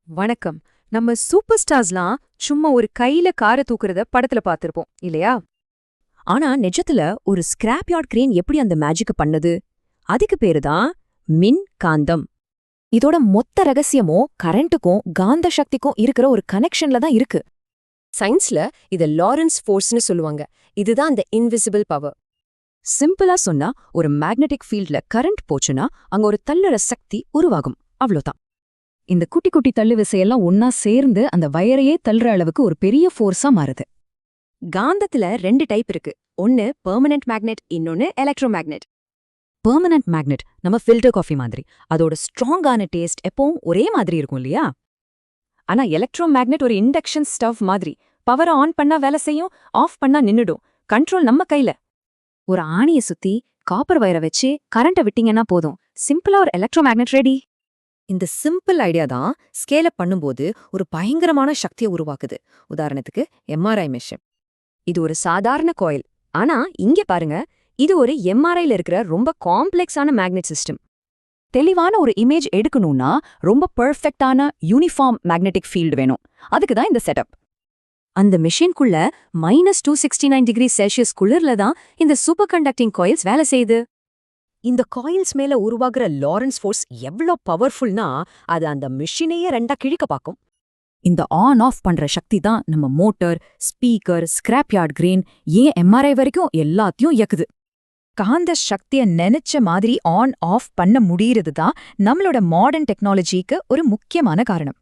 வணக்கம். நம்ம சூப்பர் ஸ்டார்ஸ்லாம் சும்மா ஒரு கையில காரை தூக்குறத படத்துல பார்த்திருப்போம் இல்லையா? ஆனா நிஜத்துல ஒரு ஸ்கிராப் யார்ட் கிரேன் எப்படி அந்த மேஜிக்க பண்ணுது? அதுக்கு பேரு தான் மின் காந்தம். இதோட மொத்த ரகசியமும் கரண்ட்டுக்கும் காந்த சக்திக்கும் இருக்கிற ஒரு கனெக்ஷன்ல தான் இருக்கு. சயின்ஸ்ல இத லாரன்ஸ் ஃபோர்ஸ்னு சொல்லுவாங்க. இதுதான் அந்த இன்விசிபிள் பவர். சிம்பிளா சொன்னா ஒரு மேக்னெட்டிக் ஃபீல்ட்ல கரண்ட் போச்சுன்னா அங்க ஒரு தள்ளுற சக்தி உருவாகும். அவ்வளோதான். இந்த குட்டி குட்டி தள்ளு விசையெல்லாம் ஒன்னா சேர்ந்து அந்த வயரையே தள்ளுற அளவுக்கு ஒரு பெரிய ஃபோர்ஸா மாறுது. காந்தத்துல 2 டைப் இருக்கு. ஒன்னு பெர்மனன்ட் மேக்னெட், இன்னொன்னு எலக்ட்ரோ மேக்னெட். பெர்மனன்ட் மேக்னெட் நம்ம ஃபில்டர் காஃபி மாதிரி. அதோட ஸ்ட்ராங்கான டேஸ்ட் எப்பவும் ஒரே மாதிரி இருக்கும் இல்லையா? ஆனா எலக்ட்ரோ மேக்னெட் ஒரு இண்டக்ஷன் ஸ்டவ் மாதிரி. பவரை ஆன் பண்ணா வேலை செய்யும், ஆஃப் பண்ணா நின்னுடும். கண்ட்ரோல் நம்ம கையில. ஒரு ஆணியை சுத்தி காப்பர் வயரை வச்சு கரண்ட்டை விட்டீங்கன்னா போதும், சிம்பிளா ஒரு எலக்ட்ரோ மேக்னெட் ரெடி. இந்த சிம்பிள் ஐடியா தான் ஸ்கேல் அப் பண்ணும்போது ஒரு பயங்கரமான சக்தியை உருவாக்குது. உதாரணத்துக்கு எம்ஆர்ஐ மெஷின். இது ஒரு சாதாரண காயில். ஆனா இங்க பாருங்க, இது ஒரு எம்ஆர்ஐல இருக்கிற ரொம்ப காம்ப்ளெக்ஸான மேக்னெட் சிஸ்டம். தெளிவான ஒரு இமேஜ் எடுக்கணும்னா ரொம்ப பெர்ஃபெக்டான யூனிஃபார்ம் மேக்னெட்டிக் ஃபீல்டு வேணும். அதுக்கு தான் இந்த செட்டப். அந்த மெஷின்குள்ள -269°C குளிர்ல தான் இந்த சூப்பர் கண்டக்டிங் காயில்ஸ் வேலை செய்யுது. இந்த காயில்ஸ் மேல உருவாகிற லாரன்ஸ் ஃபோர்ஸ் எவ்ளோ பவர்ஃபுல்னா அது அந்த மிஷினையே ரெண்டா கிழிக்க பாக்கும். இந்த ஆன் ஆஃப் பண்ற சக்தி தான் நம்ம motor, speaker, scrap yard crane, ஏன் எம்ஆர்ஐ வரைக்கும் எல்லாத்தையும் இயக்குது. காந்த சக்திய நினைச்ச மாதிரி ஆன் ஆஃப் பண்ண முடியறது தான் நம்மளோட மாடர்ன் டெக்னாலஜிக்கு ஒரு முக்கியமான காரணம்.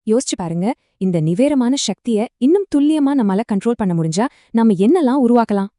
யோசிச்சு பாருங்க, இந்த நிவேரமான சக்திய இன்னும் துல்லியமா நம்மால கண்ட்ரோல் பண்ண முடிஞ்சா நம்ம என்னெல்லாம் உருவாக்கலாம்?